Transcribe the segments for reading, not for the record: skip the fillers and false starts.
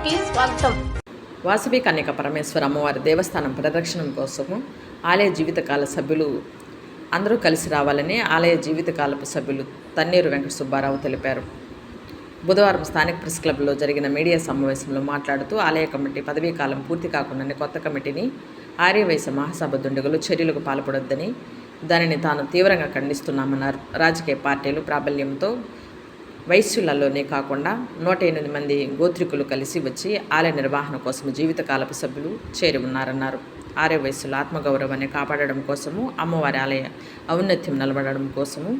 న్యూస్కి స్వాగతం. వాసవి కన్యక పరమేశ్వర అమ్మవారి దేవస్థానం పరిరక్షణ కోసము ఆలయ జీవితకాల సభ్యులు అందరూ కలిసి రావాలని ఆలయ జీవితకాలపు సభ్యులు తన్నీరు వెంకట సుబ్బారావు తెలిపారు. బుధవారం స్థానిక ప్రెస్ క్లబ్లో జరిగిన మీడియా సమావేశంలో మాట్లాడుతూ ఆలయ కమిటీ పదవీ కాలం పూర్తి కాకుండానే కొత్త కమిటీని ఆర్యవైశ్య మహాసభ దుండగులు చర్యలకు పాల్పడొద్దని, దానిని తాను తీవ్రంగా ఖండిస్తున్నామన్నారు. రాజకీయ పార్టీలు ప్రాబల్యంతో వైశ్యులలోనే కాకుండా 108 మంది గోత్రికులు కలిసి వచ్చి ఆలయ నిర్వహణ కోసం జీవితకాలపు సభ్యులు చేరి ఉన్నారన్నారు. ఆర్యవైశ్యుల ఆత్మగౌరవాన్ని కాపాడడం కోసము, అమ్మవారి ఆలయ ఔన్నత్యం నిలబడడం కోసము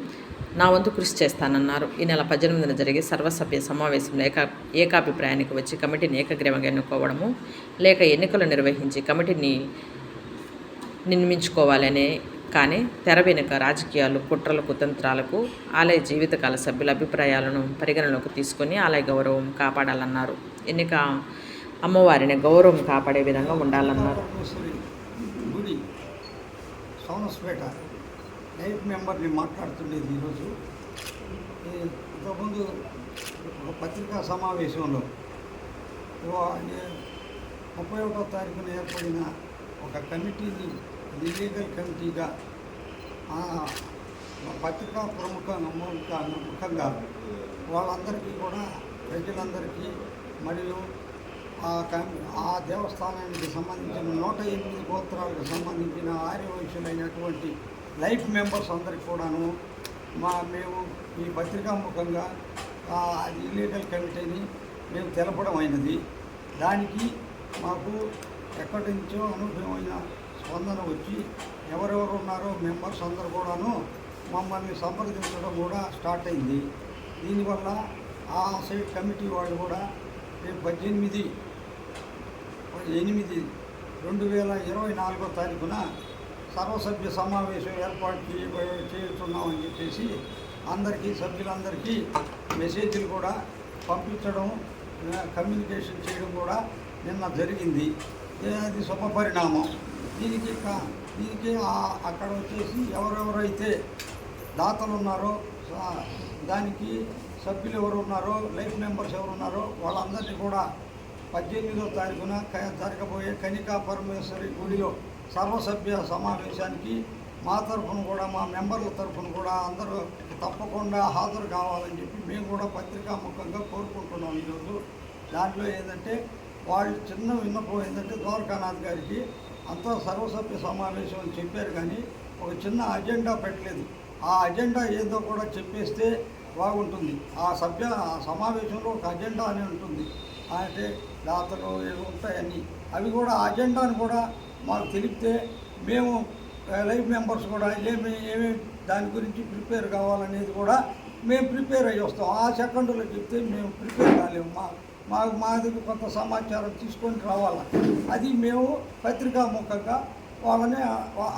నా వంతు కృషి చేస్తానన్నారు. ఈ నెల 18న జరిగే సర్వసభ్య సమావేశంలో ఏకాభిప్రాయానికి వచ్చి కమిటీని ఏకగ్రీవంగా ఎన్నుకోవడము, లేక ఎన్నికలు నిర్వహించి కమిటీని నిర్మించుకోవాలనే కానీ తెర వెనుక రాజకీయాలు, కుట్రల కుతంత్రాలకు ఆలయ జీవితకాల సభ్యుల అభిప్రాయాలను పరిగణలోకి తీసుకొని ఆలయ గౌరవం కాపాడాలన్నారు. ఎన్నిక అమ్మవారిని గౌరవం కాపాడే విధంగా ఉండాలన్నారు. గుడి సోనస్పేట లైఫ్ మెంబర్ని మాట్లాడుతుండేది. ఈరోజు ఇంతకుముందు ఒక పత్రికా సమావేశంలో 31వ తారీఖున ఏర్పడిన ఒక కమిటీని లీగల్ కమిటీగా పత్రికా ముఖంగా వాళ్ళందరికీ కూడా, ప్రజలందరికీ మరియు ఆ దేవస్థానానికి సంబంధించిన 108 గోత్రాలకు సంబంధించిన ఆర్యవైశ్యులైనటువంటి లైఫ్ మెంబర్స్ అందరికీ కూడాను మేము ఈ పత్రికా ముఖంగా ఇల్లీగల్ కమిటీని మేము తెలపడం అయినది. దానికి మాకు ఎక్కడి నుంచో అనూహ్యమైన స్పందన వచ్చి ఎవరెవరు ఉన్నారో మెంబర్స్ అందరూ కూడాను మమ్మల్ని సంప్రదించడం కూడా స్టార్ట్ అయింది. దీనివల్ల ఆ సైడ్ కమిటీ వాళ్ళు కూడా రేపు 18/8/2024 తారీఖున సర్వసభ్య సమావేశం ఏర్పాటు చేస్తున్నామని చెప్పేసి అందరికీ, సభ్యులందరికీ మెసేజ్లు కూడా పంపించడం, కమ్యూనికేషన్ చేయడం కూడా నిన్న జరిగింది. అది శుభపరిణామం. దీనికి అక్కడ వచ్చేసి ఎవరెవరైతే దాతలు ఉన్నారో, దానికి సభ్యులు ఎవరు ఉన్నారో, లైఫ్ మెంబర్స్ ఎవరు ఉన్నారో వాళ్ళందరినీ కూడా 18వ తారీఖున జరగబోయే కన్యకా పరమేశ్వరి గుడిలో సర్వసభ్య సమావేశానికి మా తరఫున కూడా, మా మెంబర్ల తరఫున కూడా అందరూ తప్పకుండా హాజరు కావాలని చెప్పి మేము కూడా పత్రికా ముఖంగా కోరుకుంటున్నాం. ఈరోజు దాంట్లో ఏంటంటే వాళ్ళు చిన్న విన్నపం ఏంటంటే ద్వారకానాథ్ గారికి అంతా సర్వసభ్య సమావేశం అని చెప్పారు, కానీ ఒక చిన్న అజెండా పెట్టలేదు. ఆ అజెండా ఏదో కూడా చెప్పేస్తే బాగుంటుంది. ఆ సమావేశంలో ఒక అజెండా అని ఉంటుంది, అంటే దాతలు ఏదో ఉంటాయని, అవి కూడా ఆ అజెండాను కూడా మాకు తెలిపితే మేము లైఫ్ మెంబర్స్ కూడా ఏమేమి దాని గురించి ప్రిపేర్ కావాలనేది కూడా మేము ప్రిపేర్ అయ్యి వస్తాం. ఆ సెకండ్లో చెప్తే మేము ప్రిపేర్ కాలేము. మా దగ్గర కొంత సమాచారం తీసుకొని రావాలి. అది మేము పత్రికా ముఖంగా వాళ్ళని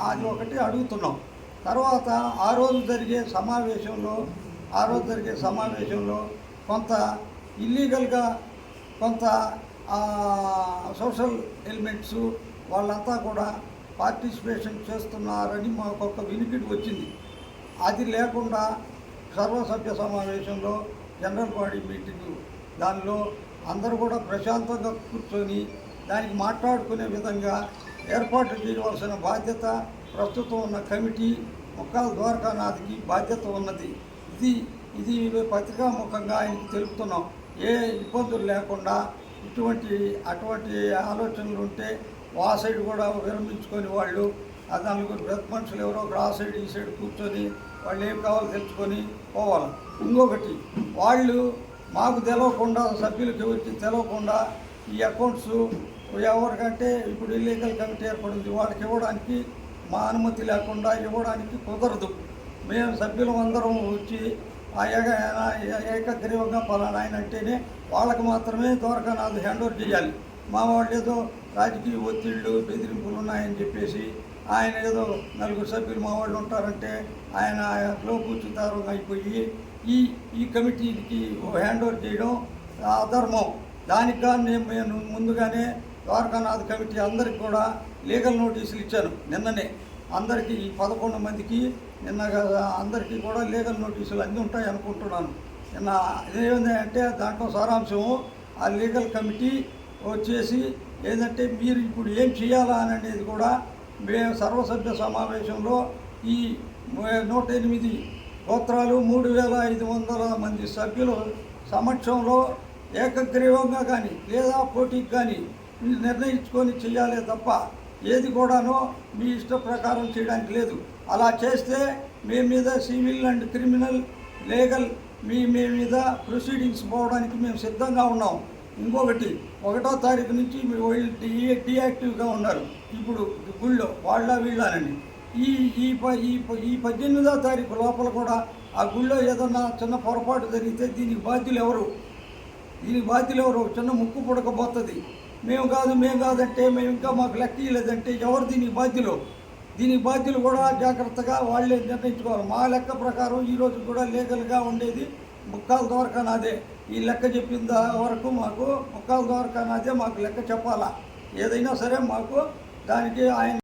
అది ఒకటి అడుగుతున్నాం. తర్వాత ఆ రోజు జరిగే సమావేశంలో కొంత ఇల్లీగల్గా కొంత సోషల్ ఎలిమెంట్స్ వాళ్ళంతా కూడా పార్టిసిపేషన్ చేస్తున్నారని మాకు ఒక వినికిడి వచ్చింది. అది లేకుండా సర్వసభ్య సమావేశంలో జనరల్ బాడీ మీటింగు దానిలో అందరూ కూడా ప్రశాంతంగా కూర్చొని దానికి మాట్లాడుకునే విధంగా ఏర్పాటు చేయవలసిన బాధ్యత ప్రస్తుతం ఉన్న కమిటీ ముక్కాల ద్వారకానాథ్కి బాధ్యత ఉన్నది. ఇది పత్రికా ముఖంగా ఆయనకి తెలుపుతున్నాం. ఏ ఇబ్బందులు లేకుండా అటువంటి ఆలోచనలు ఉంటే ఆ సైడ్ కూడా విరమించుకొని వాళ్ళు నలుగురు పెద్ద మనుషులు ఎవరో ఒకరు ఆ సైడ్ ఈ సైడ్ కూర్చొని వాళ్ళు ఏం కావాలో తెలుసుకొని పోవాలి. ఇంకొకటి, వాళ్ళు మాకు తెలవకుండా, సభ్యులకి ఎవరికి తెలవకుండా ఈ అకౌంట్స్ ఎవరికంటే ఇప్పుడు ఇల్లీగల్ కమిటీ ఏర్పడింది వాళ్ళకి ఇవ్వడానికి మా అనుమతి లేకుండా ఇవ్వడానికి కుదరదు. మేము సభ్యులం అందరం వచ్చి ఏకగ్రీవంగా పలానా ఆయన అంటేనే వాళ్ళకి మాత్రమే ద్వారకానాథ్ హ్యాండ్ ఓవర్ చేయాలి. మా వాళ్ళు ఏదో రాజకీయ ఒత్తిళ్ళు, బెదిరింపులు ఉన్నాయని చెప్పేసి ఆయన ఏదో 4 సభ్యులు మా వాళ్ళు ఉంటారంటే ఆయన కూర్చుంటారు అయిపోయి ఈ కమిటీకి హ్యాండ్ ఓవర్ చేయడం అధర్మం. దానికి నేను ముందుగానే ద్వారకానాథ్ కమిటీ అందరికి కూడా లీగల్ నోటీసులు ఇచ్చాను. నిన్ననే అందరికీ 11 మందికి నిన్న అందరికీ కూడా లీగల్ నోటీసులు అన్నీ ఉంటాయి అనుకుంటున్నాను. నిన్న ఏమైందంటే దాంట్లో సారాంశం ఆ లీగల్ కమిటీ వచ్చేసి ఏంటంటే మీరు ఇప్పుడు ఏం చేయాలా అనేది కూడా మేము సర్వసభ్య సమావేశంలో ఈ 108 గోత్రాలు 3500 మంది సభ్యుల సమక్షంలో ఏకగ్రీవంగా కానీ లేదా పోటీకి కానీ మీరు నిర్ణయించుకొని చేయాలి తప్ప ఏది కూడాను మీ ఇష్ట ప్రకారం చేయడానికి లేదు. అలా చేస్తే మీ మీద సివిల్ అండ్ క్రిమినల్ లీగల్ మీ మీద ప్రొసీడింగ్స్ పోవడానికి మేము సిద్ధంగా ఉన్నాం. ఇంకొకటి 1వ తారీఖు నుంచి వీళ్ళు డియాక్టివ్గా ఉన్నారు ఇప్పుడు గుళ్ళో వాళ్ళ వీళ్ళని. ఈ 18వ తారీఖు లోపల కూడా ఆ గుళ్ళో ఏదన్నా చిన్న పొరపాటు జరిగితే దీనికి బాధ్యులు ఎవరు? చిన్న ముక్కు పుడకపోతుంది. మేము కాదంటే మేము ఇంకా మాకు లెక్క ఇవ్వలేదంటే ఎవరు దీనికి బాధ్యులు కూడా జాగ్రత్తగా వాళ్ళే నిర్ణయించుకోవాలి. మా లెక్క ప్రకారం ఈరోజు కూడా లీగల్గా ఉండేది ముక్కాల ద్వారకా నాదే. ఈ లెక్క చెప్పిన వరకు మాకు ముక్కాల ద్వారకా నాదే మాకు లెక్క చెప్పాలా. ఏదైనా సరే మాకు దానికి ఆయన